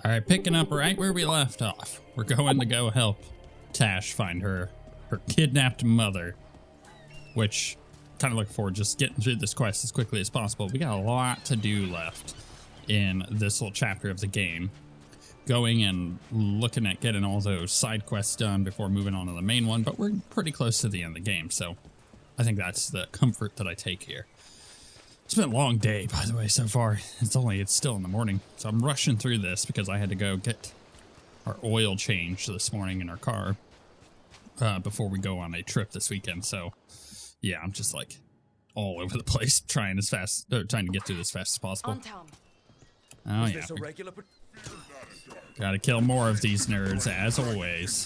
All right, picking up right where we left off. We're going to go help Taash find her kidnapped mother, which kind of look forward to just getting through this quest as quickly as possible. We got a lot to do left in this little chapter of the game. Going and looking at getting all those side quests done before moving on to the main one, but we're pretty close to the end of the game, so I think that's the comfort that I take here. It's been a long day, by the way, so far. It's still in the morning, so I'm rushing through this because I had to go get our oil changed this morning in our car before we go on a trip this weekend. So, yeah, I'm just like all over the place trying to get through this as fast as possible. Oh yeah, gotta kill more of these nerds as always.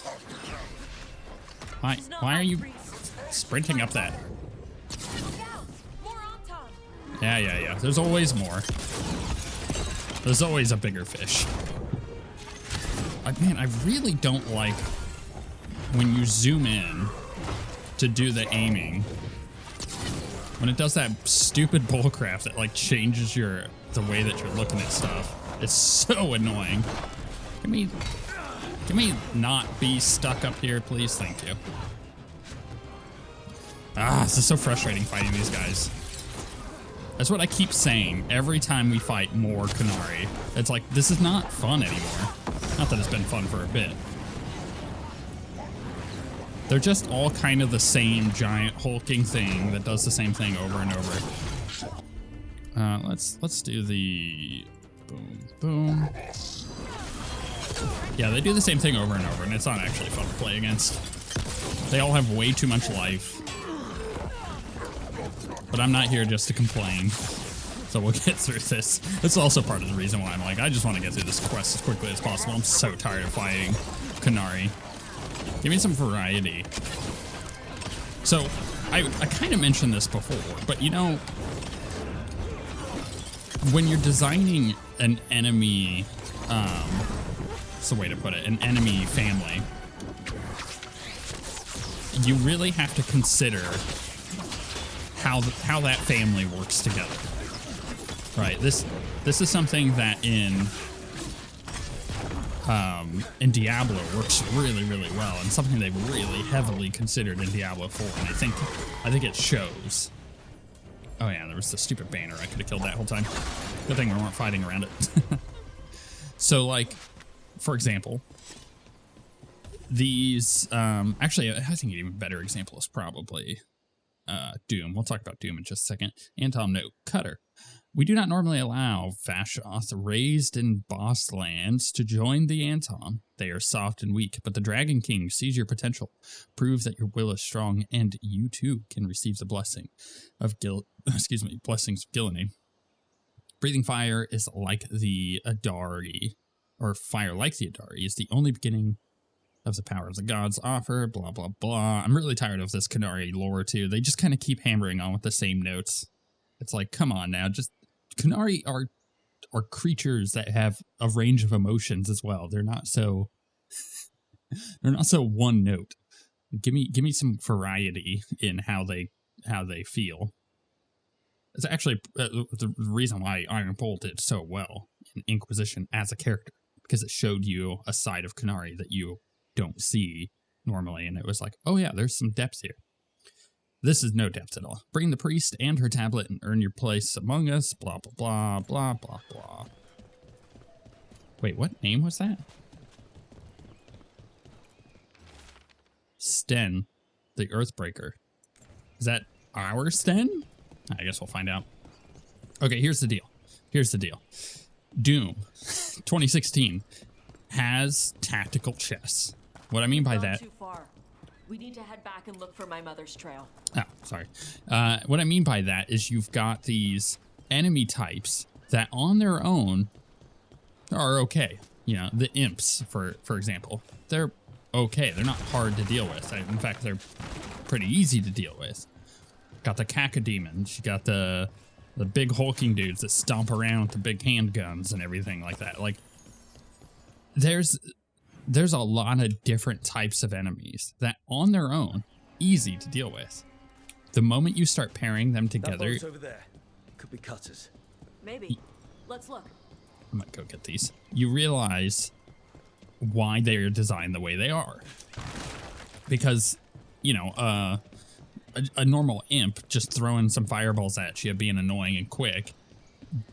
Why are you sprinting up that? Yeah. There's always more. There's always a bigger fish. Man, I really don't like when you zoom in to do the aiming. When it does that stupid bullcrap that like changes the way that you're looking at stuff. It's so annoying. Can we not be stuck up here, please? Thank you. This is so frustrating fighting these guys. That's what I keep saying every time we fight more Qunari. It's like, this is not fun anymore. Not that it's been fun for a bit. They're just all kind of the same giant hulking thing that does the same thing over and over. Let's do the boom. Yeah, they do the same thing over and over, and it's not actually fun to play against. They all have way too much life. But I'm not here just to complain, so we'll get through this. It's also part of the reason why I'm like, I just want to get through this quest as quickly as possible. I'm so tired of fighting Qunari. Give me some variety. So, I kind of mentioned this before, but you know, when you're designing an enemy, what's the way to put it, an enemy family, you really have to consider how that family works together, right? This is something that in Diablo works really, really well, and something they've really heavily considered in Diablo 4, and I think it shows. Oh yeah, there was the stupid banner. I could have killed that whole time. Good thing we weren't fighting around it. So, like, for example, these actually, I think an even better example is probably Doom. We'll talk about Doom in just a second. Anton note, Cutter. We do not normally allow Vashoth raised in boss lands to join the Anton. They are soft and weak, but the Dragon King sees your potential. Prove that your will is strong, and you too can receive the blessing of blessings of Gillining. Breathing fire is like the Adari, or fire like the Adari is the only beginning of the power of the gods offer, blah, blah, blah. I'm really tired of this Qunari lore, too. They just kind of keep hammering on with the same notes. It's like, come on now. Just Qunari are creatures that have a range of emotions as well. They're not so one note. Give me some variety in how they feel. It's actually the reason why Iron Bolt did so well in Inquisition as a character, because it showed you a side of Qunari that you don't see normally, and it was like, oh yeah, there's some depth here. This is no depth at all. Bring the priest and her tablet and earn your place among us, blah blah blah blah blah blah. Wait, what name was that? Sten, the Earthbreaker. Is that our Sten? I guess we'll find out. Okay, here's the deal. Doom 2016 has tactical chess. What I mean by that... Too far. We need to head back and look for my mother's trail. Oh, sorry. What I mean by that is you've got these enemy types that on their own are okay. You know, the imps, for example. They're okay. They're not hard to deal with. In fact, they're pretty easy to deal with. Got the cacodemons. You got the big hulking dudes that stomp around with the big handguns and everything like that. Like, there's a lot of different types of enemies that on their own, easy to deal with. The moment you start pairing them together... That boat's over there. Could be cutters. Maybe. Let's look. might go get these. You realize why they are designed the way they are. Because, you know, a normal imp just throwing some fireballs at you, being annoying and quick,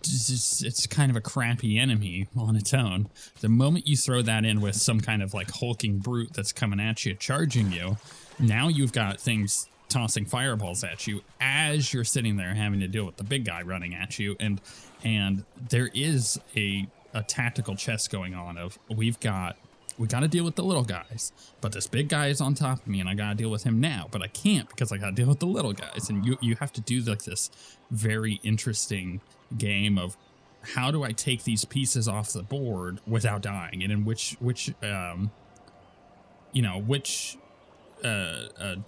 it's kind of a crappy enemy on its own. The moment you throw that in with some kind of like hulking brute that's coming at you, charging you, now you've got things tossing fireballs at you as you're sitting there having to deal with the big guy running at you. And there is a tactical chess going on of we got to deal with the little guys, but this big guy is on top of me and I got to deal with him now, but I can't because I got to deal with the little guys. And you have to do like this very interesting game of how do I take these pieces off the board without dying, and in which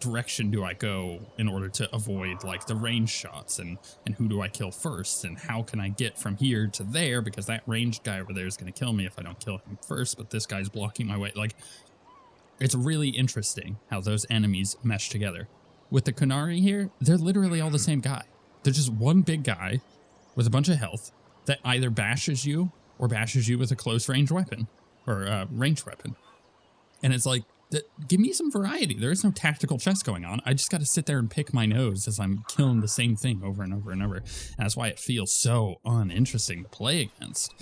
direction do I go in order to avoid like the range shots, and who do I kill first, and how can I get from here to there, because that ranged guy over there is going to kill me if I don't kill him first, but this guy's blocking my way. Like, it's really interesting how those enemies mesh together. With the Qunari here, they're literally all the same guy. They're just one big guy with a bunch of health that either bashes you or bashes you with a close range weapon or ranged weapon. And it's like, give me some variety. There is no tactical chess going on. I just got to sit there and pick my nose as I'm killing the same thing over and over and over. And that's why it feels so uninteresting to play against.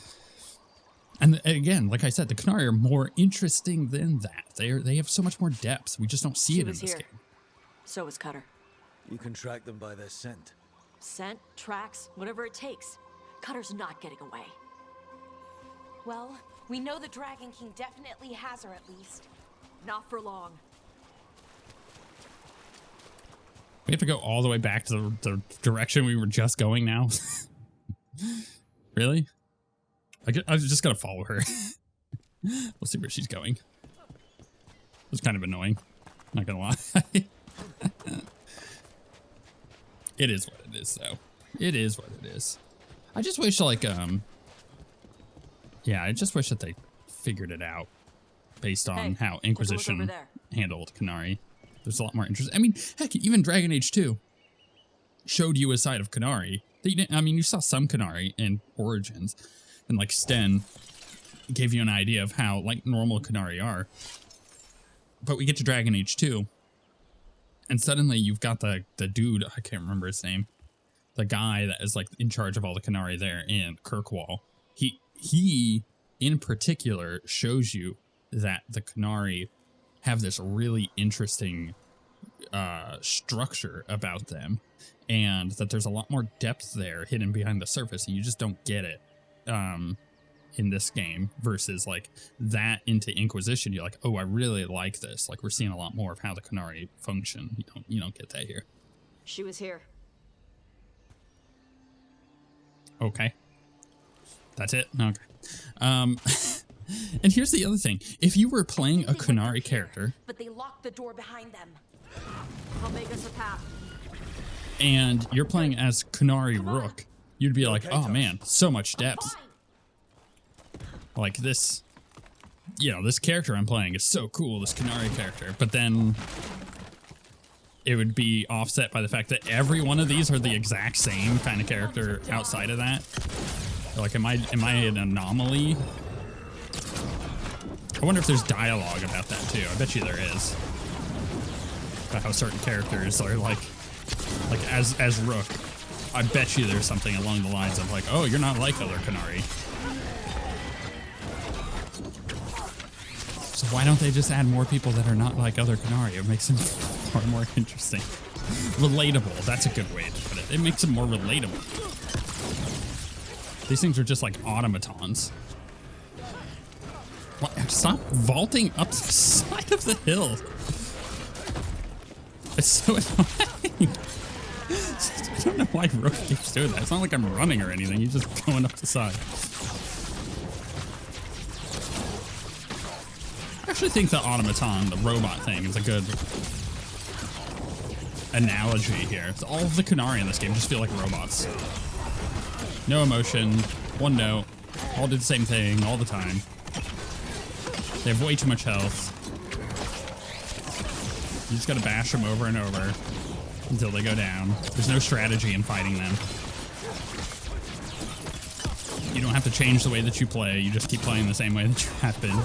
And again, like I said, the Qunari are more interesting than that. They have so much more depth. We just don't see it in this game. So was Cutter. You can track them by their scent. Scent, tracks, whatever it takes. Cutter's not getting away. Well, we know the Dragon King definitely has her at least. Not for long. We have to go all the way back to the direction we were just going now. Really? I just gotta follow her. We'll see where she's going. It was kind of annoying. Not gonna lie. It is what it is, though. It is what it is. I just wish, like, yeah, I just wish that they figured it out based on how Inquisition handled Qunari. There's a lot more interest. I mean, heck, even Dragon Age 2 showed you a side of Qunari. That you didn't, I mean, you saw some Qunari in Origins, and like Sten gave you an idea of how like normal Qunari are. But we get to Dragon Age 2, and suddenly you've got the dude, I can't remember his name, the guy that is like in charge of all the Qunari there in Kirkwall. He in particular shows you that the Qunari have this really interesting structure about them, and that there's a lot more depth there hidden behind the surface, and you just don't get it in this game, versus like that into Inquisition. You're like, oh, I really like this. Like, we're seeing a lot more of how the Qunari function. You don't get that here. She was here. Okay. That's it? Okay. And here's the other thing. If you were playing a Qunari character, but they locked the door behind them. I'll make us a path. And you're playing as Qunari Rook, you'd be like, oh man, so much depth. Like this, you know, this character I'm playing is so cool, this Qunari character. But then it would be offset by the fact that every one of these are the exact same kind of character outside of that. Like, am I an anomaly? I wonder if there's dialogue about that too. I bet you there is. About how certain characters are like as Rook. I bet you there's something along the lines of like, oh, you're not like other Qunari. So why don't they just add more people that are not like other Qunari? It makes them far more interesting. Relatable, that's a good way to put it. It makes them more relatable. These things are just like automatons. What? Stop vaulting up the side of the hill. It's so annoying. I don't know why Rook keeps doing that. It's not like I'm running or anything. He's just going up the side. I actually think the automaton, the robot thing, is a good analogy here. All of the Qunari in this game just feel like robots. No emotion, one note, all do the same thing all the time. They have way too much health. You just gotta bash them over and over until they go down. There's no strategy in fighting them. You don't have to change the way that you play. You just keep playing the same way that you have been.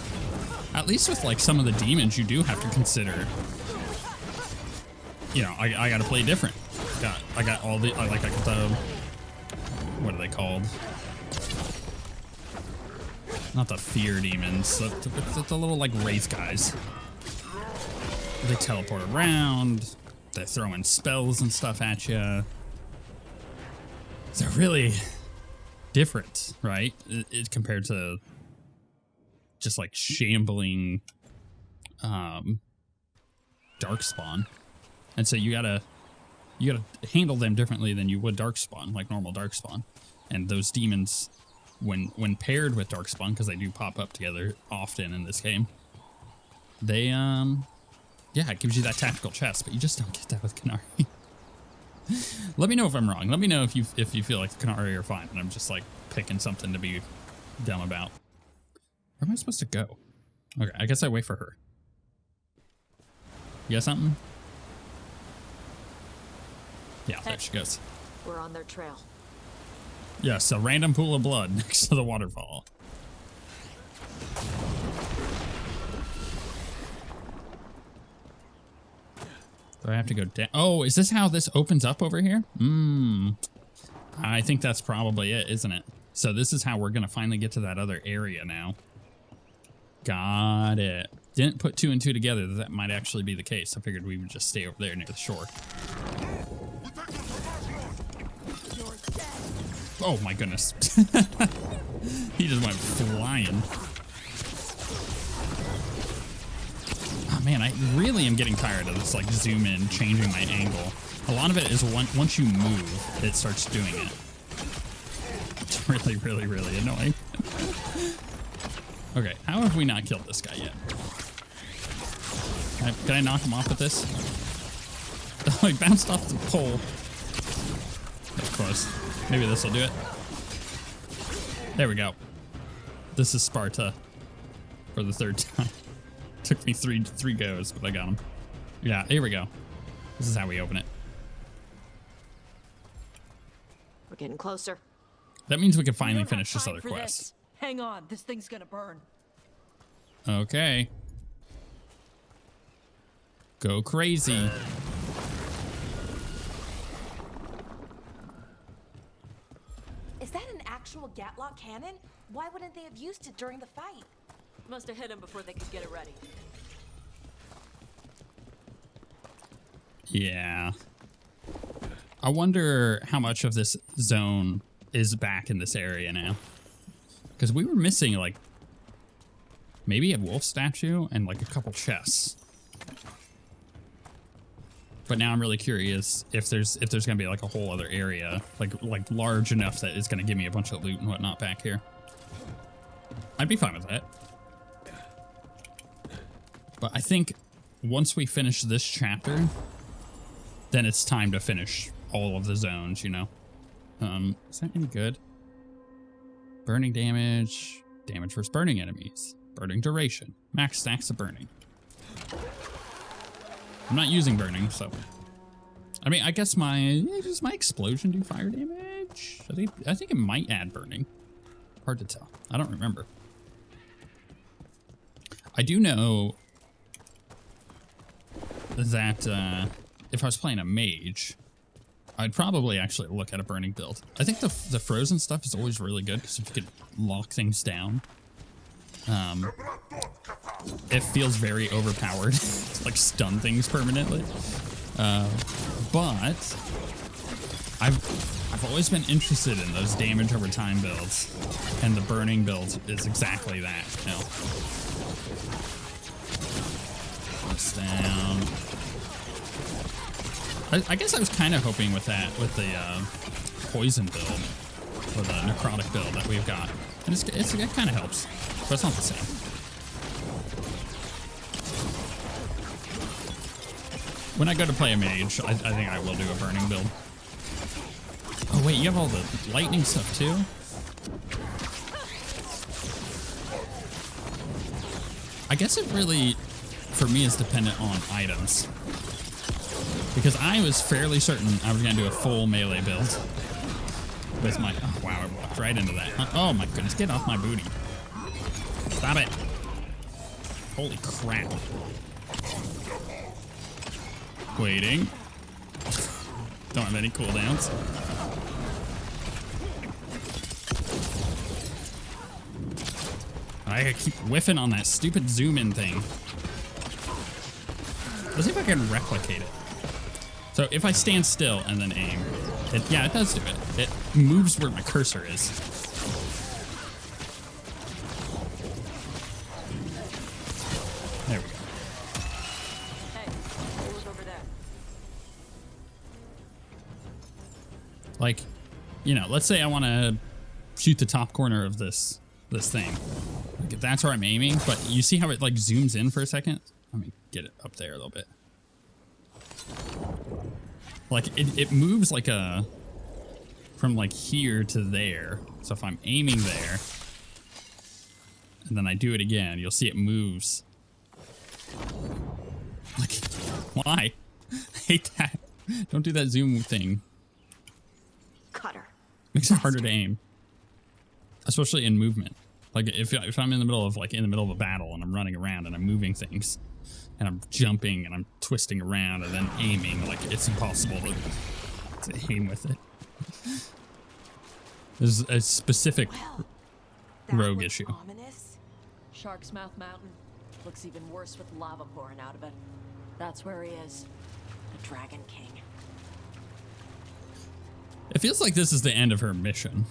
At least with like some of the demons, you do have to consider. You know, I got to play different. I got all the I got the, what are they called? Not the fear demons. The little like wraith guys. They teleport around. They're throwing spells and stuff at you. They're really different, right? Compared to just like shambling darkspawn. And so you gotta handle them differently than you would darkspawn, like normal darkspawn. And those demons, when paired with darkspawn, because they do pop up together often in this game, they yeah, it gives you that tactical chest, but you just don't get that with Canary. Let me know if I'm wrong. Let me know if you feel like the Canary are fine and I'm just like picking something to be dumb about. Where am I supposed to go? Okay, I guess I wait for her. You got something? Yeah, there she goes. We're on their trail. Yes, a random pool of blood next to the waterfall. Do I have to go down? Oh, is this how this opens up over here? I think that's probably it, isn't it? So this is how we're going to finally get to that other area now. Got it. Didn't put 2 and 2 together that might actually be the case. I figured we would just stay over there near the shore. Oh my goodness. He just went flying. Oh man, I really am getting tired of this like zoom in, changing my angle. A lot of it is once you move, it starts doing it. It's really, really, really annoying. Okay, how have we not killed this guy yet? Can I knock him off with this? Oh, he bounced off the pole. Of course. Maybe this will do it. There we go. This is Sparta for the 3rd time. Took me three goes, but I got him. Yeah, here we go. This is how we open it. We're getting closer. That means we can finally finish this other quest. Hang on, this thing's gonna burn. Okay. Go crazy. Is that an actual Gatlock cannon? Why wouldn't they have used it during the fight? Must have hit him before they could get it ready. Yeah. I wonder how much of this zone is back in this area now. Because we were missing like maybe a wolf statue and like a couple chests. But now I'm really curious if there's gonna be like a whole other area, like large enough that it's gonna give me a bunch of loot and whatnot back here. I'd be fine with that. But I think once we finish this chapter, then it's time to finish all of the zones, you know? Is that any good? Burning damage, damage versus burning enemies, burning duration, max stacks of burning. I'm not using burning, so. I mean, I guess does my explosion do fire damage? I think it might add burning. Hard to tell. I don't remember. I do know that if I was playing a mage, I'd probably actually look at a burning build. I think the frozen stuff is always really good because if you could lock things down, it feels very overpowered to like stun things permanently. But I've always been interested in those damage over time builds, and the burning build is exactly that. You know, this down. I guess I was kind of hoping with that, with the poison build or the necrotic build that we've got, and it kind of helps, but it's not the same. When I go to play a mage, I think I will do a burning build. Oh wait, you have all the lightning stuff too? I guess it really, for me, is dependent on items. Because I was fairly certain I was going to do a full melee build with my... Oh, wow, I walked right into that. Oh my goodness, get off my booty. Stop it. Holy crap. Waiting. Don't have any cooldowns. I keep whiffing on that stupid zoom in thing. Let's see if I can replicate it. So if I stand still and then aim, yeah, it does do it. It moves where my cursor is. There we go. Hey, look over there. Like, you know, let's say I want to shoot the top corner of this thing. Like, that's where I'm aiming, but you see how it like zooms in for a second? Let me get it up there a little bit. Like it moves like from like here to there. So if I'm aiming there and then I do it again, you'll see it moves. Like, why? I hate that. Don't do that zoom thing. Cutter. Makes it harder to aim. Especially in movement. Like if I'm in the middle of a battle and I'm running around and I'm moving things and I'm jumping and I'm twisting around and then aiming, like it's impossible to aim with it. There's a specific rogue issue. Ominous. Shark's Mouth Mountain. Looks even worse with lava pouring out of it. That's where he is. The Dragon King. It feels like this is the end of her mission.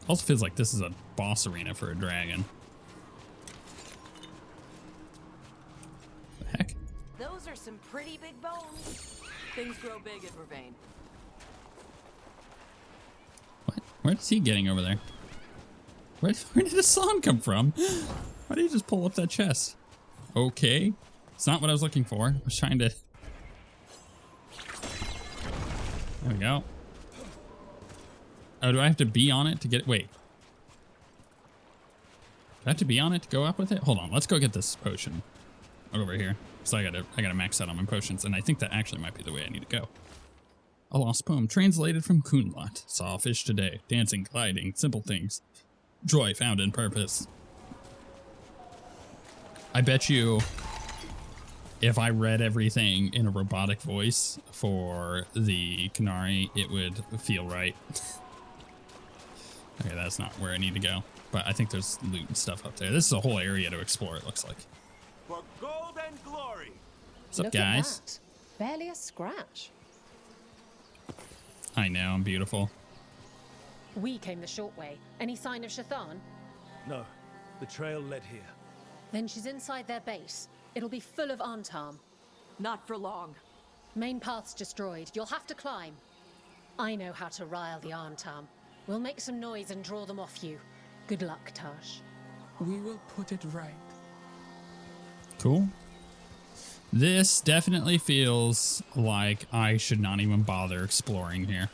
Also feels like this is a boss arena for a dragon. The heck? Those are some pretty big bones. Things grow big in Ravane. What? Where's he getting over there? Where did the song come from? Why did he just pull up that chest? Okay. It's not what I was looking for. I was trying to... There we go. Oh, do I have to be on it to get... Wait. Do I have to be on it to go up with it? Hold on. Let's go get this potion over here. So I gotta max out on my potions, and I think that actually might be the way I need to go. A lost poem translated from Kunlat. Saw a fish today. Dancing, gliding, simple things. Joy found in purpose. I bet you if I read everything in a robotic voice for the Canary, it would feel right. Okay, that's not where I need to go. But I think there's loot and stuff up there. This is a whole area to explore, it looks like. For gold and glory. What's up, Look guys? at that. Barely a scratch. I know, I'm beautiful. We came the short way. Any sign of Shathan? No, the trail led here. Then she's inside their base. It'll be full of Antarm. Not for long. Main path's destroyed. You'll have to climb. I know how to rile the Antarm. We'll make some noise and draw them off you. Good luck, Taash. We will put it right. Cool. This definitely feels like I should not even bother exploring here.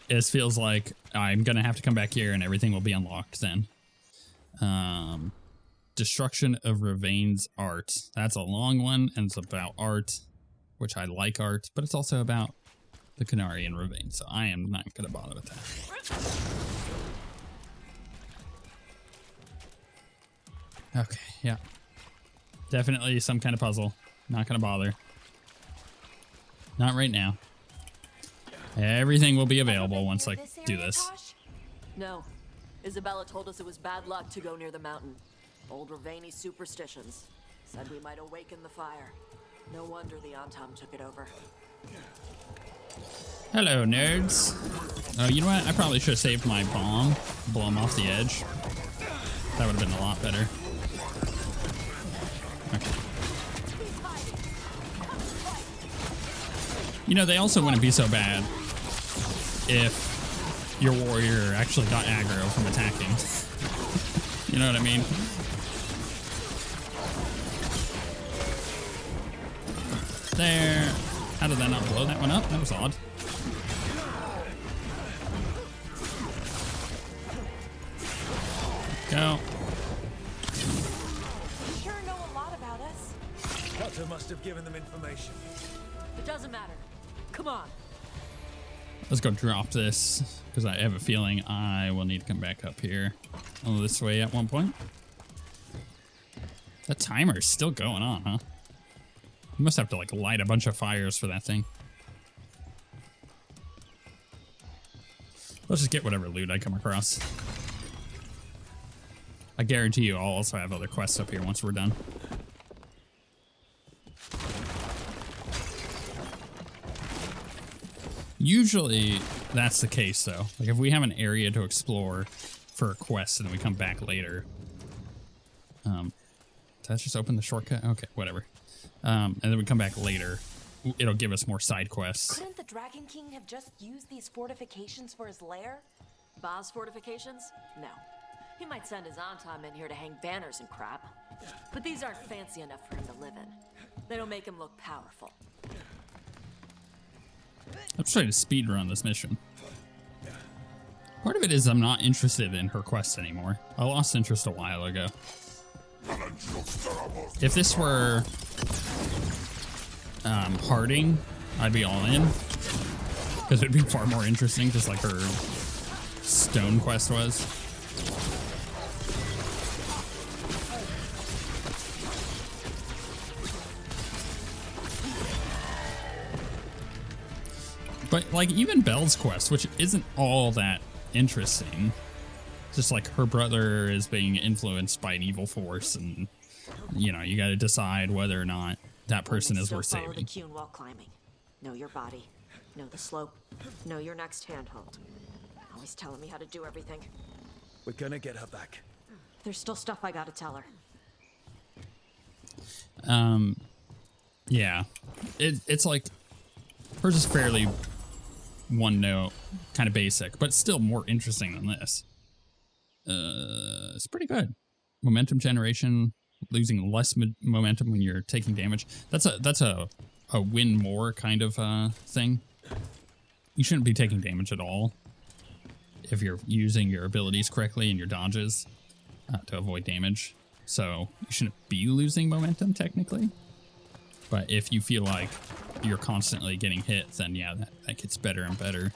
This feels like I'm gonna have to come back here and everything will be unlocked then. Destruction of Ravane's art. That's a long one, and it's about art, which I like art, but it's also about the Canary and Ravane, so I am not gonna bother with that. Okay, yeah. Definitely some kind of puzzle. Not gonna bother. Not right now. Everything will be available once I do this. No. Isabella told us it was bad luck to go near the mountain. Old Ravani superstitions. Said we might awaken the fire. No wonder the Antam took it over. Hello, nerds. Oh, you know what? I probably should have saved my bomb. Blow him off the edge. That would have been a lot better. Okay. You know, they also wouldn't be so bad if your warrior actually got aggro from attacking. You know what I mean? There. How did that not blow that one up? That was odd. Go. You sure know a lot about us. Potter must have given them information. It doesn't matter. Come on. Let's go drop this, because I have a feeling I will need to come back up here. Oh, this way at one point. That timer is still going on, huh? You must have to like light a bunch of fires for that thing. Let's just get whatever loot I come across. I guarantee you I'll also have other quests up here once we're done. Usually that's the case though. Like if we have an area to explore for a quest and then we come back later. Did that just open the shortcut? Okay, whatever. And then we come back later. It'll give us more side quests. Couldn't the Dragon King have just used these fortifications for his lair? Boss fortifications? No. He might send his Antom in here to hang banners and crap. But these aren't fancy enough for him to live in. They don't make him look powerful. I'm trying to speedrun this mission. Part of it is I'm not interested in her quest anymore. I lost interest a while ago. If this were Harding, I'd be all in. Because it'd be far more interesting, just like her stone quest was. But like even Belle's quest, which isn't all that interesting, just like her brother is being influenced by an evil force, and you know you got to decide whether or not that person is worth Follow saving. the Cune while climbing. Know your body. Know the slope. Know your next handhold. Always telling me how to do everything. We're gonna get her back. There's still stuff I gotta tell her. Yeah, it's like hers is fairly one note, kind of basic, but still more interesting than this. It's pretty good. Momentum generation, losing less momentum when you're taking damage. That's a win more kind of thing. You shouldn't be taking damage at all if you're using your abilities correctly and your dodges to avoid damage. So you shouldn't be losing momentum technically. But if you feel like you're constantly getting hit, then yeah, that gets better and better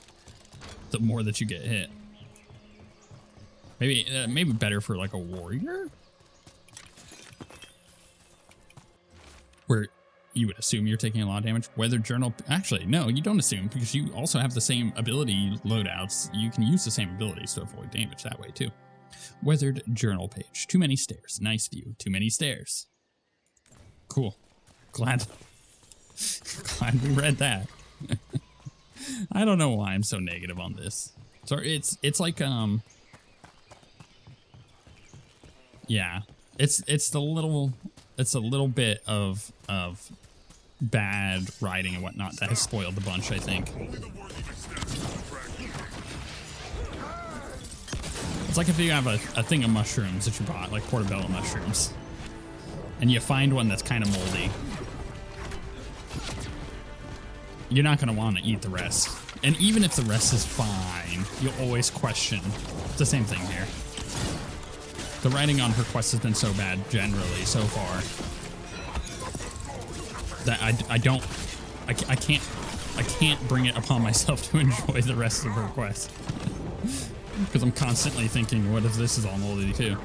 the more that you get hit. Maybe better for like a warrior, where you would assume you're taking a lot of damage. Weathered journal, actually no, you don't assume, because you also have the same ability loadouts. You can use the same abilities to avoid damage that way too. Weathered journal page. Too many stairs. Nice view. Too many stairs. Cool. Glad we read that. I don't know why I'm so negative on this. So it's like yeah, it's a little bit of bad writing and whatnot that has spoiled the bunch, I think. It's like if you have a thing of mushrooms that you bought, like portobello mushrooms, and you find one that's kind of moldy. You're not going to want to eat the rest. And even if the rest is fine, you'll always question. It's the same thing here. The writing on her quest has been so bad generally so far that I can't bring it upon myself to enjoy the rest of her quest. Because I'm constantly thinking, what if this is all moldy too?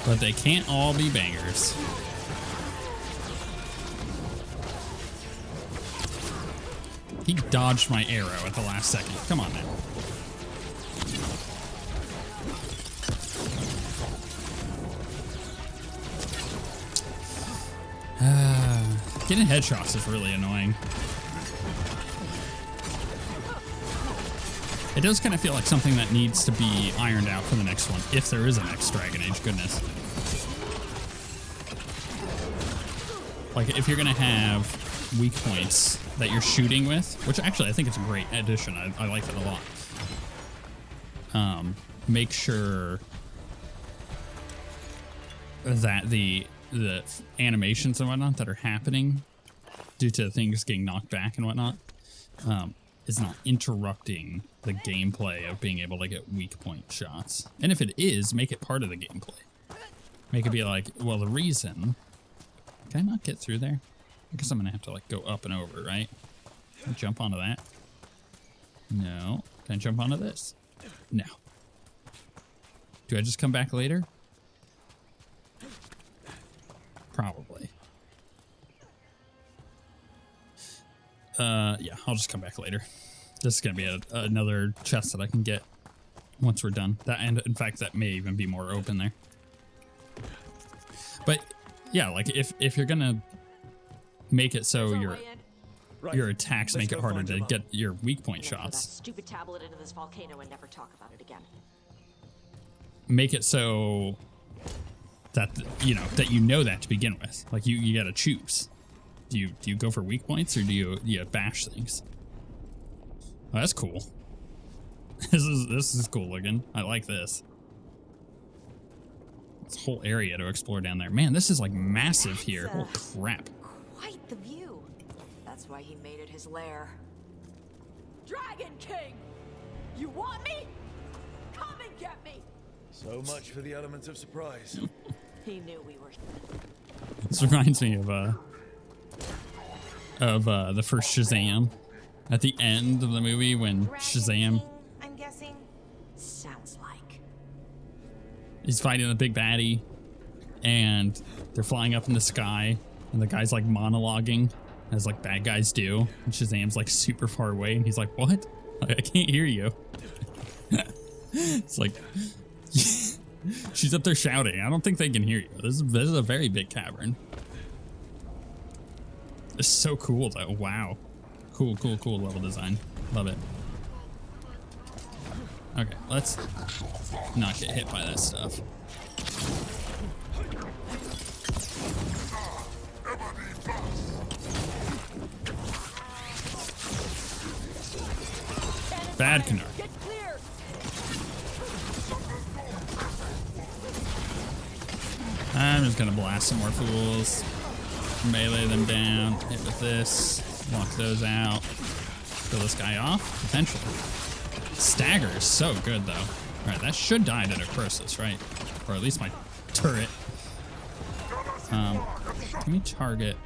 But they can't all be bangers. He dodged my arrow at the last second. Come on, man. Getting headshots is really annoying. It does kind of feel like something that needs to be ironed out for the next one, if there is a next Dragon Age, goodness. Like, if you're going to have weak points that you're shooting with, which actually I think it's a great addition, I like it a lot. Make sure that the animations and whatnot that are happening due to things getting knocked back and whatnot is not interrupting the gameplay of being able to get weak point shots. And if it is, make it part of the gameplay. Make it be like, well, the reason. Can I not get through there? I guess I'm gonna have to like go up and over, right? Can I jump onto that? No. Can I jump onto this? No. Do I just come back later? Probably. Yeah, I'll just come back later. This is gonna be another chest that I can get once we're done. That, and in fact, that may even be more open there. But yeah, like if you're gonna make it so your attacks make it harder to get your weak point Put that shots, stupid tablet into this volcano and never talk about it again. make it so that that you know that to begin with. Like you gotta choose. Do you go for weak points or do you bash things? Oh, that's cool. This is cool looking. I like this. This whole area to explore down there. Man, this is like massive here. Holy crap. Quite the view. That's why he made it his lair. Dragon King! You want me? Come and get me! So much for the element of surprise. He knew we were... This reminds me of the first Shazam. At the end of the movie when Shazam, I'm guessing. Sounds like. he's fighting the big baddie and they're flying up in the sky and the guy's like monologuing as like bad guys do, and Shazam's like super far away and he's like, what? Like, I can't hear you. It's like she's up there shouting. I don't think they can hear you. This is a very big cavern. It's so cool though. Wow. Cool level design. Love it. Okay, let's not get hit by that stuff. Bad Canard. I'm just gonna blast some more fools. Melee them down. Hit with this. Knock those out. Kill this guy off, potentially. Stagger is so good, though. All right, that should die to necrosis, right? Or at least my turret. Let me target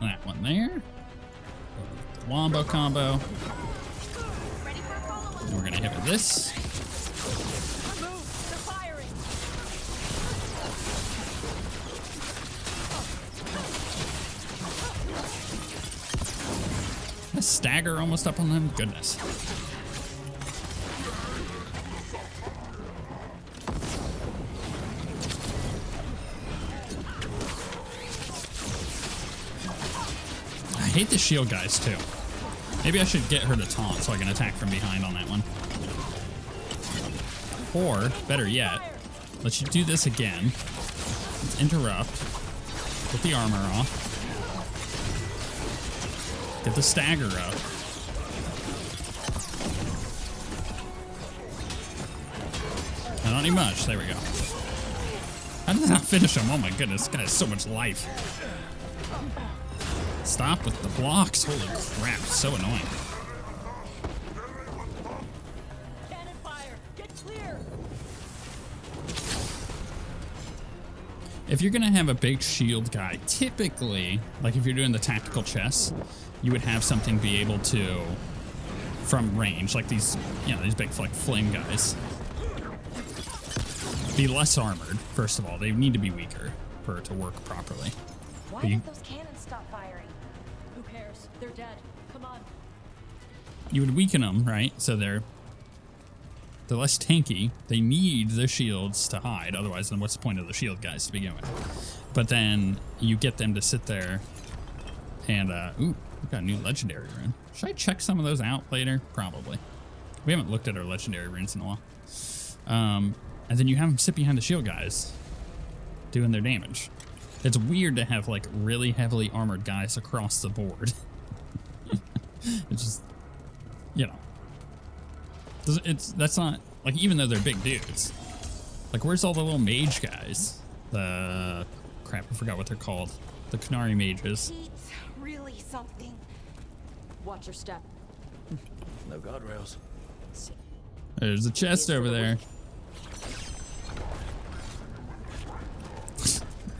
that one there. The wombo combo. And we're gonna hit with this. A stagger almost up on them. Goodness. I hate the shield guys too. Maybe I should get her to taunt so I can attack from behind on that one. Or, better yet, let's do this again. Let's interrupt. Put the armor off. Get the stagger up. I don't need much. There we go. How did that not finish him? Oh my goodness, this guy has so much life. Stop with the blocks. Holy crap, so annoying. Cannon fire! Get clear! If you're gonna have a big shield guy, typically, like if you're doing the tactical chess, you would have something be able to, from range, like these, these big like flame guys, be less armored. First of all, they need to be weaker for it to work properly. Why did those cannons stop firing? Who cares? They're dead. Come on. You would weaken them, right? So they're less tanky. They need the shields to hide. Otherwise, then what's the point of the shield guys to begin with? But then you get them to sit there and, ooh, we've got a new legendary rune. Should I check some of those out later? Probably. We haven't looked at our legendary runes in a while. And then you have them sit behind the shield guys doing their damage. It's weird to have like really heavily armored guys across the board. It's just, that's not, like, even though they're big dudes, like, where's all the little mage guys? The, crap, I forgot what they're called. The Canary mages. Heat's really something. Watch your step. No guardrails. There's a chest over there.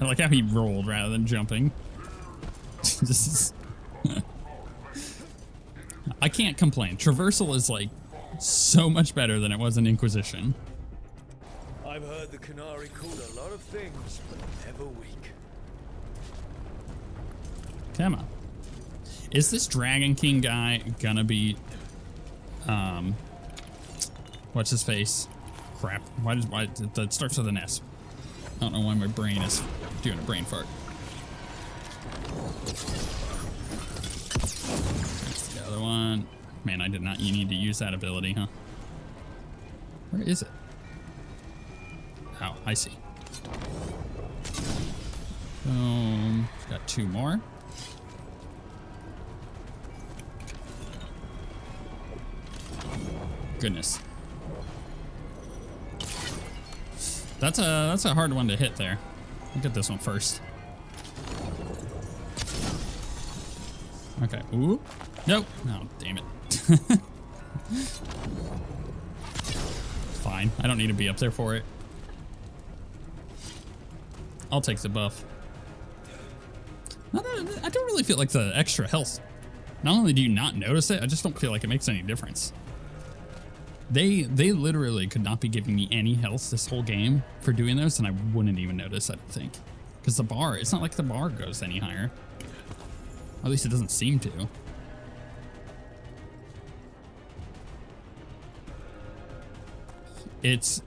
I like how he rolled rather than jumping. This is I can't complain. Traversal is like so much better than it was in Inquisition. I've heard the Canary called a lot of things, but never weak. Come on. Is this Dragon King guy gonna be what's his face? Crap. Why that starts with an S? I don't know why my brain is doing a brain fart. There's the other one. Man, I did not need to use that ability, huh? Where is it? Oh, I see. Boom. Got 2 more. Goodness. That's a hard one to hit there. Look at this one first. Okay. Ooh. Nope. Oh, damn it. Fine. I don't need to be up there for it. I'll take the buff. I don't really feel like the extra health. Not only do you not notice it, I just don't feel like it makes any difference. They literally could not be giving me any health this whole game for doing those, and I wouldn't even notice, I don't think. Because the bar, it's not like the bar goes any higher. At least it doesn't seem to. It's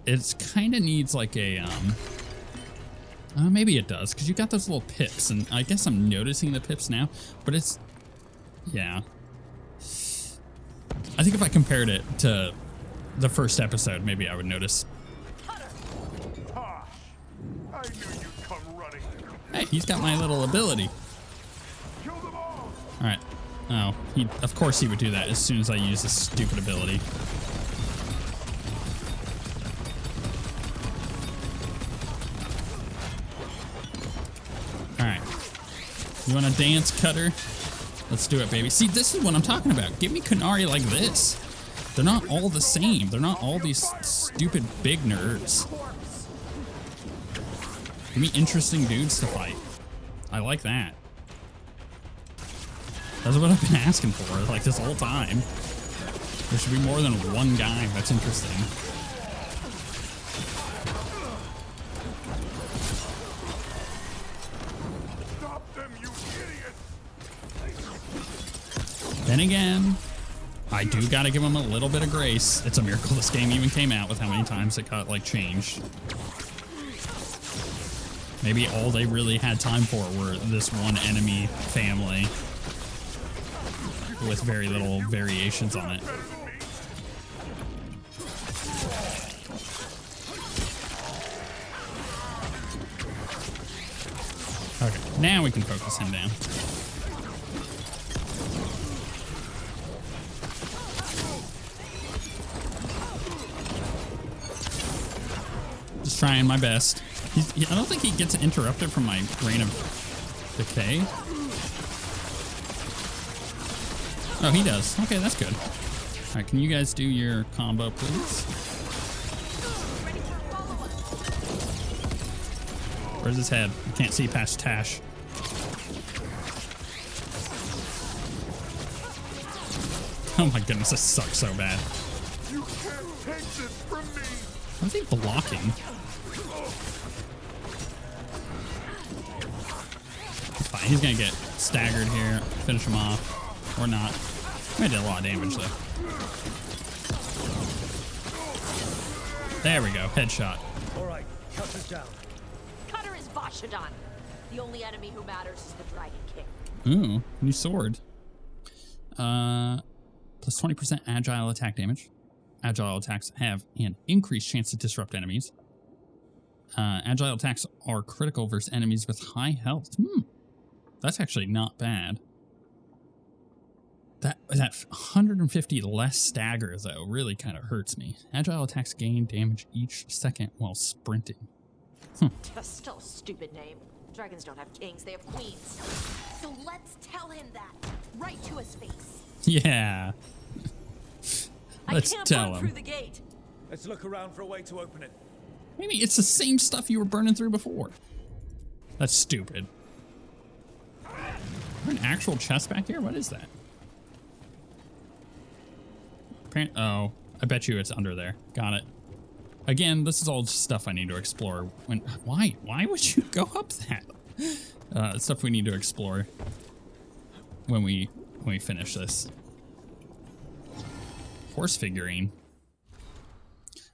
kind of needs like a, maybe it does, because you got those little pips, and I guess I'm noticing the pips now, but it's, yeah. I think if I compared it to the first episode, maybe I would notice. Taash, I knew you'd come running. Hey, he's got my little ability. Kill them all. All right. Oh, of course he would do that as soon as I use this stupid ability. All right. You want to dance, Cutter? Let's do it, baby. See, this is what I'm talking about. Give me Canary like this. They're not all the same. They're not all these stupid big nerds. Give me interesting dudes to fight. I like that. That's what I've been asking for, like, this whole time. There should be more than one guy that's interesting. Stop them, you idiot! Then again, I do gotta give them a little bit of grace. It's a miracle this game even came out with how many times it got, like, changed. Maybe all they really had time for were this one enemy family with very little variations on it. Okay, now we can focus him down. Just trying my best. I don't think he gets interrupted from my Reign of Decay. Oh, he does. Okay, that's good. All right, can you guys do your combo, please? Where's his head? I can't see past Taash. Oh my goodness, this sucks so bad. You can't take this from me! Why is he blocking? It's fine, he's gonna get staggered here. Finish him off. Or not. I did a lot of damage though. There we go, headshot. Alright, cut us down. Cutter is Vashadon. The only enemy who matters is the Dragon King. Ooh, new sword. Plus 20% agile attack damage. Agile attacks have an increased chance to disrupt enemies. Agile attacks are critical versus enemies with high health. That's actually not bad. That 150 less stagger, though, really kind of hurts me. Agile attacks gain damage each second while sprinting. That's still a stupid name. Dragons don't have kings, they have queens. So let's tell him that. Right to his face. Yeah. Let's I can't tell burn him. through the gate. Let's look around for a way to open it. Maybe it's the same stuff you were burning through before. That's stupid. An actual chest back here? What is that? Oh, I bet you it's under there. Got it. Again, this is all stuff I need to explore. Why would you go up that? Stuff we need to explore when we finish this. Horse figurine.